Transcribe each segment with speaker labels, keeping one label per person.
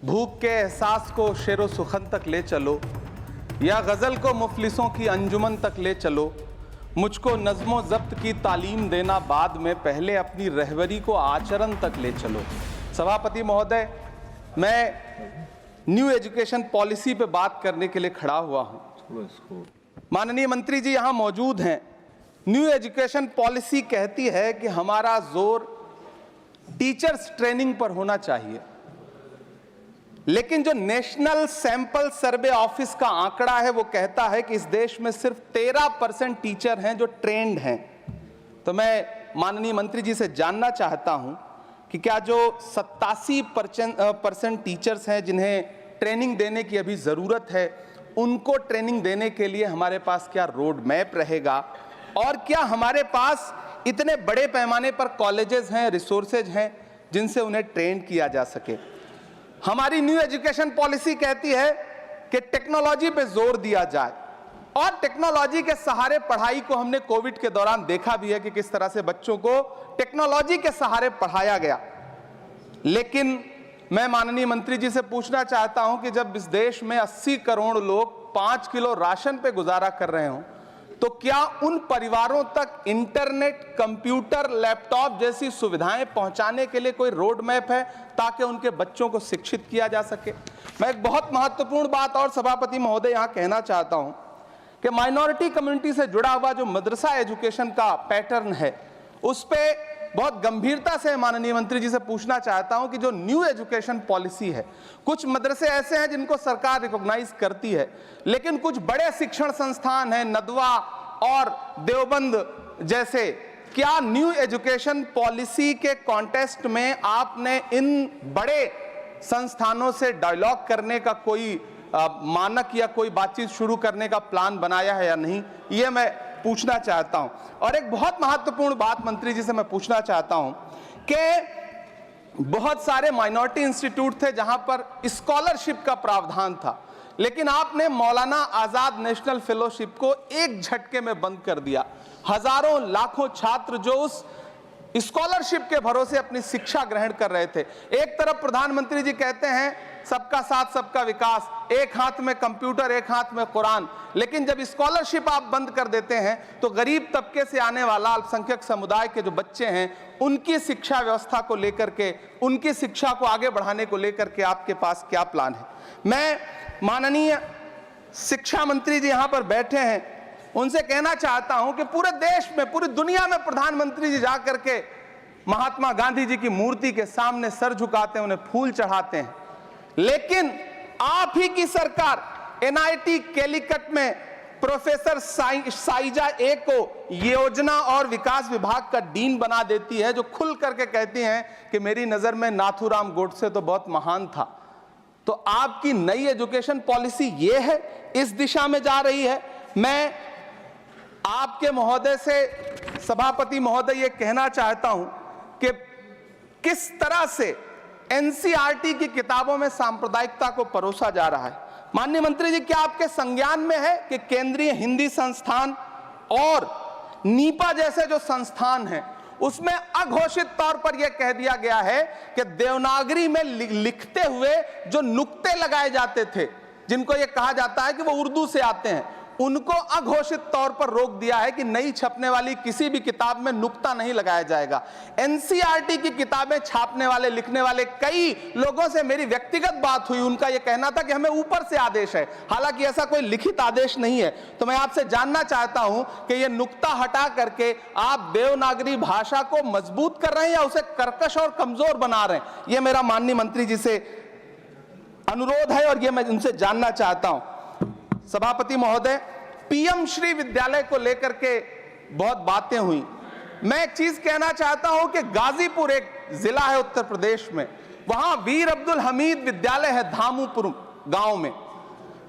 Speaker 1: भूख के एहसास को शेरो सुखन तक ले चलो, या गज़ल को मुफलिसों की अंजुमन तक ले चलो। मुझको नज़्मो ज़ब्त की तालीम देना बाद में, पहले अपनी रहबरी को आचरण तक ले चलो। सभापति महोदय, मैं न्यू एजुकेशन पॉलिसी पे बात करने के लिए खड़ा हुआ हूँ। माननीय मंत्री जी यहाँ मौजूद हैं। न्यू एजुकेशन पॉलिसी कहती है कि हमारा जोर टीचर्स ट्रेनिंग पर होना चाहिए, लेकिन जो नेशनल सैंपल सर्वे ऑफिस का आंकड़ा है वो कहता है कि इस देश में सिर्फ 13% टीचर हैं जो ट्रेंड हैं। तो मैं माननीय मंत्री जी से जानना चाहता हूं कि क्या जो 87% टीचर्स हैं जिन्हें ट्रेनिंग देने की अभी ज़रूरत है, उनको ट्रेनिंग देने के लिए हमारे पास क्या रोड मैप रहेगा, और क्या हमारे पास इतने बड़े पैमाने पर कॉलेजेस हैं, रिसोर्सेज हैं जिनसे उन्हें ट्रेन किया जा सके। हमारी न्यू एजुकेशन पॉलिसी कहती है कि टेक्नोलॉजी पे जोर दिया जाए, और टेक्नोलॉजी के सहारे पढ़ाई को हमने कोविड के दौरान देखा भी है कि किस तरह से बच्चों को टेक्नोलॉजी के सहारे पढ़ाया गया। लेकिन मैं माननीय मंत्री जी से पूछना चाहता हूं कि जब इस देश में 80 करोड़ लोग 5 किलो राशन पे गुजारा कर रहे हों, तो क्या उन परिवारों तक इंटरनेट, कंप्यूटर, लैपटॉप जैसी सुविधाएं पहुंचाने के लिए कोई रोड मैप है ताकि उनके बच्चों को शिक्षित किया जा सके? मैं एक बहुत महत्वपूर्ण बात और सभापति महोदय यहां कहना चाहता हूं कि माइनॉरिटी कम्युनिटी से जुड़ा हुआ जो मदरसा एजुकेशन का पैटर्न है, उस पे बहुत गंभीरता से माननीय मंत्री जी से पूछना चाहता हूं कि जो न्यू एजुकेशन पॉलिसी है, कुछ मदरसे ऐसे हैं जिनको सरकार रिकॉग्नाइज करती है, लेकिन कुछ बड़े शिक्षण संस्थान हैं, नदवा और देवबंद जैसे, क्या न्यू एजुकेशन पॉलिसी के कॉन्टेस्ट में आपने इन बड़े संस्थानों से डायलॉग करने का कोई मानक या कोई बातचीत शुरू करने का प्लान बनाया है या नहीं, ये मैं पूछना चाहता हूं। और एक बहुत महत्वपूर्ण बात मंत्री जी से मैं पूछना चाहता हूं कि बहुत सारे माइनॉरिटी इंस्टीट्यूट थे जहां पर स्कॉलरशिप का प्रावधान था, लेकिन आपने मौलाना आजाद नेशनल फेलोशिप को एक झटके में बंद कर दिया। हजारों लाखों छात्र जो उस स्कॉलरशिप के भरोसे अपनी शिक्षा ग्रहण कर रहे थे। एक तरफ प्रधानमंत्री जी कहते हैं सबका साथ सबका विकास, एक हाथ में कंप्यूटर एक हाथ में कुरान, लेकिन जब स्कॉलरशिप आप बंद कर देते हैं तो गरीब तबके से आने वाला अल्पसंख्यक समुदाय के जो बच्चे हैं, उनकी शिक्षा व्यवस्था को लेकर के, उनकी शिक्षा को आगे बढ़ाने को लेकर के आपके पास क्या प्लान है? मैं माननीय शिक्षा मंत्री जी यहां पर बैठे हैं, उनसे कहना चाहता हूं कि पूरे देश में, पूरी दुनिया में प्रधानमंत्री जी जाकर के महात्मा गांधी जी की मूर्ति के सामने सर झुकाते हैं, उन्हें फूल चढ़ाते हैं, लेकिन आप ही की सरकार एनआईटी कैलीकट में प्रोफेसर साइजा ए को योजना और विकास विभाग का डीन बना देती है, जो खुल करके कहती हैं कि मेरी नजर में नाथूराम गोडसे तो बहुत महान था। तो आपकी नई एजुकेशन पॉलिसी ये है, इस दिशा में जा रही है। मैं आपके महोदय से, सभापति महोदय, ये कहना चाहता हूं कि किस तरह से एनसीईआरटी की किताबों में सांप्रदायिकता को परोसा जा रहा है। माननीय मंत्री जी, क्या आपके संज्ञान में है कि केंद्रीय हिंदी संस्थान और नीपा जैसे जो संस्थान हैं, उसमें अघोषित तौर पर यह कह दिया गया है कि देवनागरी में लिखते हुए जो नुक्ते लगाए जाते थे, जिनको यह कहा जाता है कि वो उर्दू से आते हैं, उनको अघोषित तौर पर रोक दिया है कि नई छपने वाली किसी भी किताब में नुक्ता नहीं लगाया जाएगा। एनसीईआरटी की किताबें छापने वाले, लिखने वाले कई लोगों से मेरी व्यक्तिगत बात हुई, उनका यह कहना था कि हमें ऊपर से आदेश है, हालांकि ऐसा कोई लिखित आदेश नहीं है। तो मैं आपसे जानना चाहता हूं कि यह नुक्ता हटा करके आप देवनागरी भाषा को मजबूत कर रहे हैं या उसे कर्कश और कमजोर बना रहे हैं? यह मेरा माननीय मंत्री जी से अनुरोध है और यह मैं उनसे जानना चाहता हूं। सभापति महोदय, पीएम श्री विद्यालय को लेकर के बहुत बातें हुई। मैं एक चीज कहना चाहता हूं कि गाजीपुर एक जिला है उत्तर प्रदेश में, वहां वीर अब्दुल हमीद विद्यालय है धामूपुर गांव में।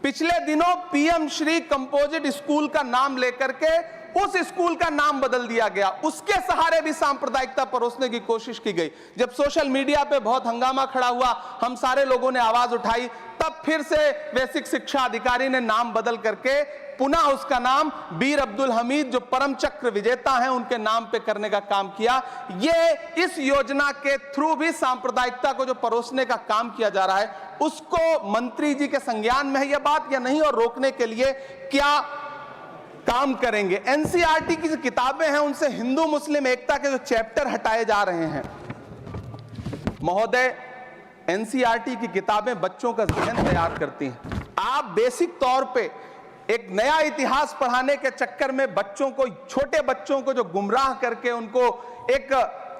Speaker 1: पिछले दिनों पीएम श्री कंपोजिट स्कूल का नाम लेकर के उस स्कूल का नाम बदल दिया गया, उसके सहारे भी सांप्रदायिकता परोसने की कोशिश की गई। जब सोशल मीडिया पे बहुत हंगामा खड़ा हुआ, हम सारे लोगों ने आवाज उठाई, तब तब फिर से बेसिक शिक्षा अधिकारी ने नाम बदल करके पुनः उसका नाम बीर अब्दुल हमीद, जो परम चक्र विजेता हैं, उनके नाम पे करने का काम किया। ये इस योजना के थ्रू भी सांप्रदायिकता को जो परोसने का काम किया जा रहा है, उसको मंत्री जी के संज्ञान में है यह बात या नहीं, और रोकने के लिए क्या काम करेंगे। एनसीईआरटी की जो किताबें हैं उनसे हिंदू मुस्लिम एकता के जो चैप्टर हटाए जा रहे हैं। महोदय, एनसीईआरटी की किताबें बच्चों का ज़हन तैयार करती हैं। आप बेसिक तौर पे एक नया इतिहास पढ़ाने के चक्कर में बच्चों को, छोटे बच्चों को जो गुमराह करके उनको एक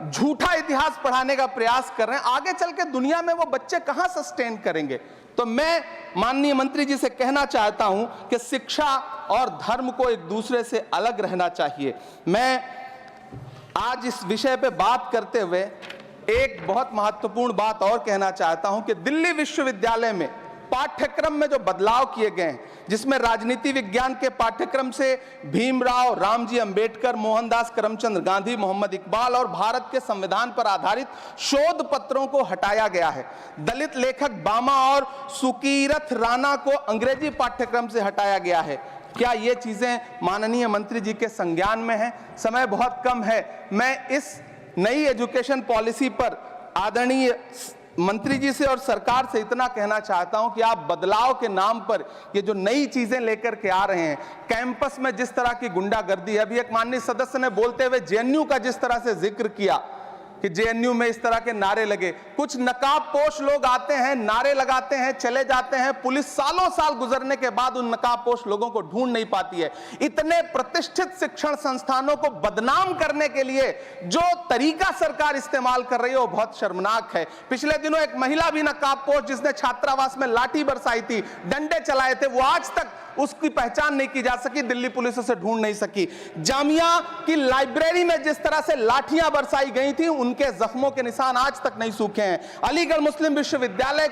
Speaker 1: झूठा इतिहास पढ़ाने का प्रयास कर रहे हैं, आगे चल के दुनिया में वो बच्चे कहां सस्टेन करेंगे। तो मैं माननीय मंत्री जी से कहना चाहता हूं कि शिक्षा और धर्म को एक दूसरे से अलग रहना चाहिए। मैं आज इस विषय पे बात करते हुए एक बहुत महत्वपूर्ण बात और कहना चाहता हूं कि दिल्ली विश्वविद्यालय में पाठ्यक्रम में जो बदलाव किए गए हैं, जिसमें राजनीति विज्ञान के पाठ्यक्रम से भीमराव, रामजी अंबेडकर, मोहनदास करमचंद गांधी, मोहम्मद इकबाल और भारत के संविधान पर आधारित शोध पत्रों को हटाया गया है। दलित लेखक बामा और सुकीरथ राणा को अंग्रेजी पाठ्यक्रम से हटाया गया है। क्या ये चीजें माननीय मंत्री जी के संज्ञान में है? समय बहुत कम है। मैं इस नई एजुकेशन पॉलिसी पर आदरणीय मंत्री जी से और सरकार से इतना कहना चाहता हूं कि आप बदलाव के नाम पर ये जो नई चीजें लेकर के आ रहे हैं, कैंपस में जिस तरह की गुंडागर्दी है, अभी एक माननीय सदस्य ने बोलते हुए जेएनयू का जिस तरह से जिक्र किया कि जेएनयू में इस तरह के नारे लगे, कुछ नकाबपोश लोग आते हैं, नारे लगाते हैं, चले जाते हैं, पुलिस सालों साल गुजरने के बाद उन नकाबपोश लोगों को ढूंढ नहीं पाती है। इतने प्रतिष्ठित शिक्षण संस्थानों को बदनाम करने के लिए जो तरीका सरकार इस्तेमाल कर रही है वो बहुत शर्मनाक है। पिछले दिनों एक महिला भी नकाबपोश, जिसने छात्रावास में लाठी बरसाई थी, डंडे चलाए थे, वो आज तक उसकी पहचान नहीं की जा सकी, दिल्ली पुलिस उसे ढूंढ नहीं सकी। जामिया की लाइब्रेरी में जिस तरह से लाठियां बरसाई गई थी, उनके जख्मों के निशान आज तक नहीं सूखे हैं। अलीगढ़ मुस्लिम विश्वविद्यालय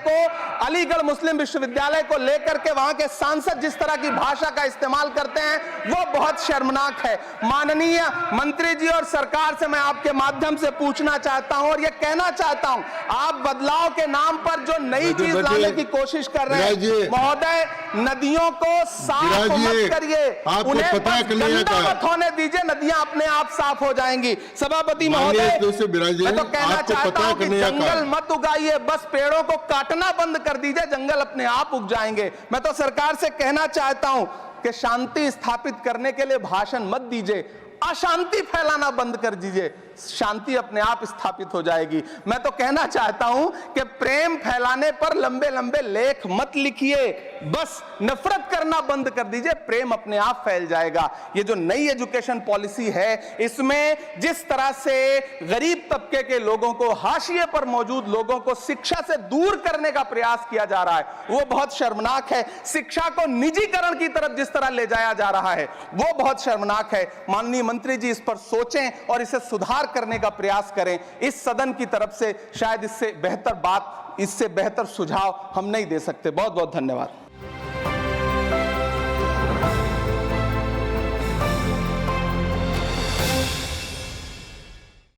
Speaker 1: को लेकर के वहां के सांसद जिस तरह की भाषा का इस्तेमाल करते हैं, वो बहुत शर्मनाक है। माननीय मंत्री जी और सरकार से मैं आपके माध्यम से पूछना चाहता हूं और यह कहना चाहता हूं, आप बदलाव के नाम पर जो नई चीज लाने की कोशिश कर रहे हैं, महोदय, नदियों को साफ मत करिए, उन्हें बस गंदा मत होने दीजिए, नदियां अपने आप साफ हो जाएंगी। सभापति महोदय, मैं तो कहना चाहता हूं कि जंगल मत उगाइए, बस पेड़ों को काटना बंद कर दीजिए, जंगल अपने आप उग जाएंगे। मैं तो सरकार से कहना चाहता हूं कि शांति स्थापित करने के लिए भाषण मत दीजिए, अशांति फैलाना बंद कर दीजिए, शांति अपने आप स्थापित हो जाएगी। मैं तो कहना चाहता हूं कि प्रेम फैलाने पर लंबे लंबे लेख मत लिखिए, बस नफरत करना बंद कर दीजिए, प्रेम अपने आप फैल जाएगा। ये जो नई एजुकेशन पॉलिसी है, इसमें जिस तरह से गरीब तबके के लोगों को, हाशिए पर मौजूद लोगों को शिक्षा से दूर करने का प्रयास किया जा रहा है, वो बहुत शर्मनाक है। शिक्षा को निजीकरण की तरफ जिस तरह ले जाया जा रहा है, वो बहुत शर्मनाक है। माननीय मंत्री जी इस पर सोचें और इसे सुधार करने का प्रयास करें। इस सदन की तरफ से शायद इससे बेहतर बात, इससे बेहतर सुझाव हम नहीं दे सकते। बहुत बहुत धन्यवाद।